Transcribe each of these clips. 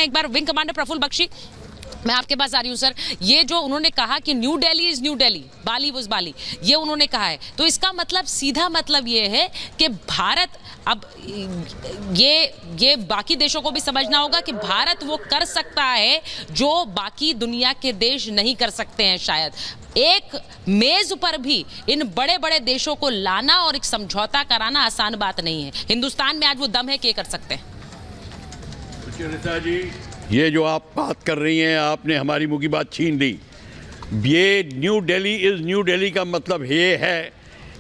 एक बार wing commander Praful Bakshi, मैं आपके पास आ रही हूँ सर। ये जो उन्होंने कहा कि new Delhi is new Delhi, Bali was Bali, ये उन्होंने कहा है, तो इसका मतलब सीधा मतलब ये है कि भारत अब ये बाकी देशों को भी समझना होगा कि भारत वो कर सकता है जो बाकी दुनिया के देश नहीं कर सकते हैं। शायद एक मेज पर भी इन बड़े बड़े देशों को लाना और एक समझौता कराना आसान बात नहीं है। हिंदुस्तान में आज वो दम है कि ये कर सकते हैं। ये जो आप बात कर रही हैं, आपने हमारी मुंह की बात छीन ली। ये new Delhi is new Delhi का मतलब ये है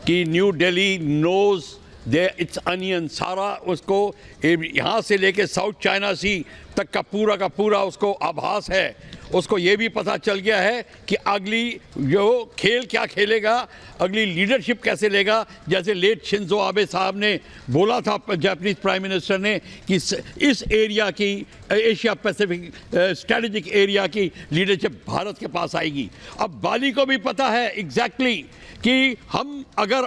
कि new Delhi knows they it's onion, सारा उसको यहाँ से लेके साउथ चाइना सी तक का पूरा उसको आभास है। उसको ये भी पता चल गया है कि अगली जो खेल क्या खेलेगा, अगली लीडरशिप कैसे लेगा। जैसे लेट शिंजो आबे साहब ने बोला था, जापानीज प्राइम मिनिस्टर ने, कि इस एरिया की, एशिया पैसिफिक स्ट्रेटेजिक एरिया की लीडरशिप भारत के पास आएगी। अब बाली को भी पता है एग्जैक्टली कि हम अगर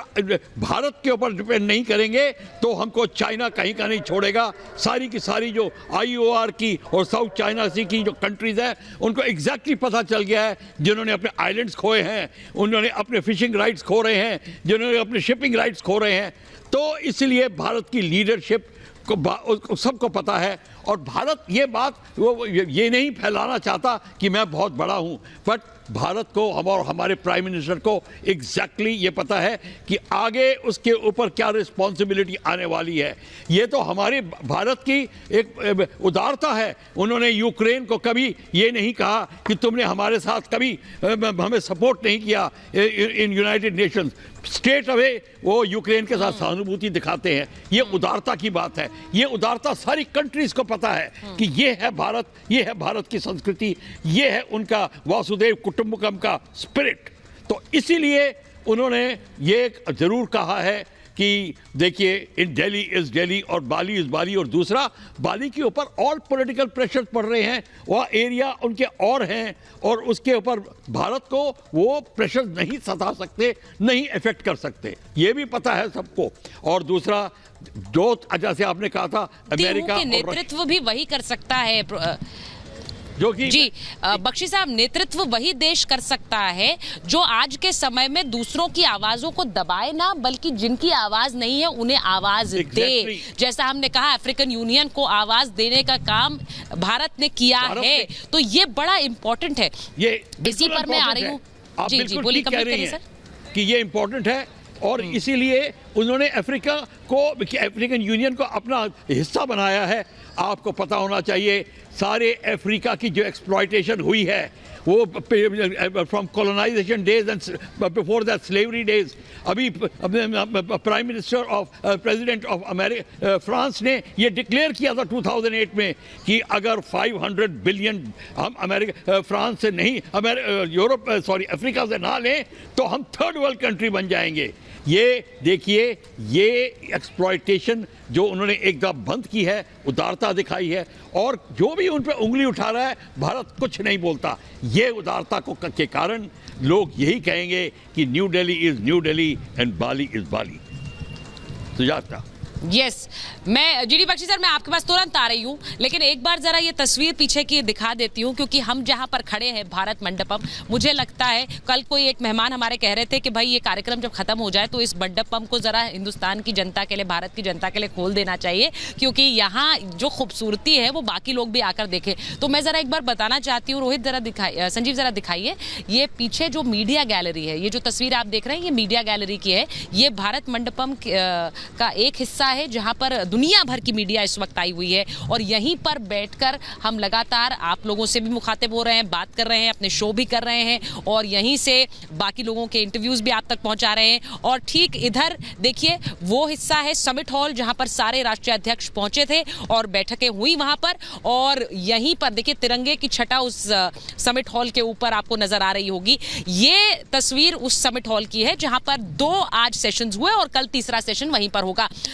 भारत के ऊपर डिपेंड नहीं करेंगे तो हमको चाइना कहीं का नहीं छोड़ेगा। सारी की सारी जो IOR की और साउथ चाइना सी की जो कंट्रीज़ हैं, उनको एग्जैक्टली पता चल गया है। जिन्होंने अपने आइलैंड्स खोए हैं, उन्होंने अपने फिशिंग राइट्स खो रहे हैं, जिन्होंने अपने शिपिंग राइट्स खो रहे हैं, तो इसलिए भारत की लीडरशिप को सबको पता है। और भारत ये बात वो ये नहीं फैलाना चाहता कि मैं बहुत बड़ा हूँ, बट भारत को और हमारे प्राइम मिनिस्टर को एग्जैक्टली ये पता है कि आगे उसके ऊपर क्या रिस्पॉन्सिबिलिटी आने वाली है। ये तो हमारे भारत की एक उदारता है। उन्होंने यूक्रेन को कभी ये नहीं कहा कि तुमने हमारे साथ कभी हमें सपोर्ट नहीं किया in United Nations. Straight away वो यूक्रेन के साथ सहानुभूति दिखाते हैं। ये उदारता की बात है। ये उदारता सारी कंट्रीज को पता है कि ये है भारत, ये है भारत की संस्कृति, ये है उनका वासुदेव कुटुंबकम का स्पिरिट। तो इसीलिए उन्होंने ये जरूर कहा है कि देखिए, इन दिल्ली इज दिल्ली और बाली इज बाली। और दूसरा, बाली के ऊपर और पॉलिटिकल प्रेशर पड़ रहे हैं, वह एरिया उनके और हैं, और उसके ऊपर भारत को वो प्रेशर नहीं सता सकते, नहीं इफेक्ट कर सकते। ये भी पता है सबको। और दूसरा, जो जैसे आपने कहा था, अमेरिका के नेतृत्व भी वही कर सकता है जो कि जी बख्शी साहब, नेतृत्व वही देश कर सकता है जो आज के समय में दूसरों की आवाजों को दबाए ना, बल्कि जिनकी आवाज नहीं है उन्हें आवाज दे। जैसा हमने कहा, अफ्रीकन यूनियन को आवाज देने का काम भारत ने किया है, तो ये बड़ा इंपॉर्टेंट है। ये इसी पर मैं आ रही हूँ। जी जी, बोलिए, कंप्लीट करिए सर। कि ये इंपॉर्टेंट है और इसीलिए उन्होंने अफ्रीकन यूनियन को अपना हिस्सा बनाया है। आपको पता होना चाहिए, सारे अफ्रीका की जो एक्सप्लॉयटेशन हुई है, वो from colonisation days and before that slavery days. अभी prime minister of president of America France ने ये डिक्लेयर किया था 2008 में कि अगर 500 बिलियन हम फ्रांस से नहीं, अफ्रीका से ना लें तो हम थर्ड वर्ल्ड कंट्री बन जाएंगे। ये देखिए, ये एक्सप्लॉयटेशन जो उन्होंने एकदम बंद की है, उदारता दिखाई है। और जो भी उन पर उंगली उठा रहा है, भारत कुछ नहीं बोलता। ये उदारता के कारण लोग यही कहेंगे कि new Delhi is new Delhi and Bali is Bali. Sujata. Yes, मैं जीडी बख्शी सर, मैं आपके पास तुरंत आ रही हूँ, लेकिन एक बार जरा ये तस्वीर पीछे की दिखा देती हूँ, क्योंकि हम जहाँ पर खड़े हैं, भारत मंडपम, मुझे लगता है कल कोई एक मेहमान हमारे कह रहे थे कि भाई ये कार्यक्रम जब खत्म हो जाए तो इस मंडपम को जरा हिंदुस्तान की जनता के लिए, भारत की जनता के लिए खोल देना चाहिए, क्योंकि यहाँ जो खूबसूरती है वो बाकी लोग भी आकर देखें। तो मैं जरा एक बार बताना चाहती हूँ, रोहित जरा दिखाइए, संजीव जरा दिखाइए, ये पीछे जो मीडिया गैलरी है, ये जो तस्वीर आप देख रहे हैं, ये मीडिया गैलरी की है। ये भारत मंडपम का एक हिस्सा है जहां पर दुनिया भर की मीडिया इस वक्त आई हुई है, और यहीं पर बैठकर हम लगातार आप लोगों से भी मुखातिब हो रहे हैं, बात कर रहे हैं, अपने शो भी कर रहे हैं, और यहीं से बाकी लोगों के इंटरव्यूज भी आप तक पहुंचा रहे हैं। और ठीक इधर देखिए, वो हिस्सा है समिट हॉल, जहां पर सारे राष्ट्रीय अध्यक्ष पहुंचे थे और बैठकें हुई वहां पर। और यहीं पर देखिए, तिरंगे की छटा उस समिट हॉल के ऊपर आपको नजर आ रही होगी। ये तस्वीर उस समिट हॉल की है जहां पर 2 आज सेशंस हुए और कल तीसरा सेशन वहीं पर होगा।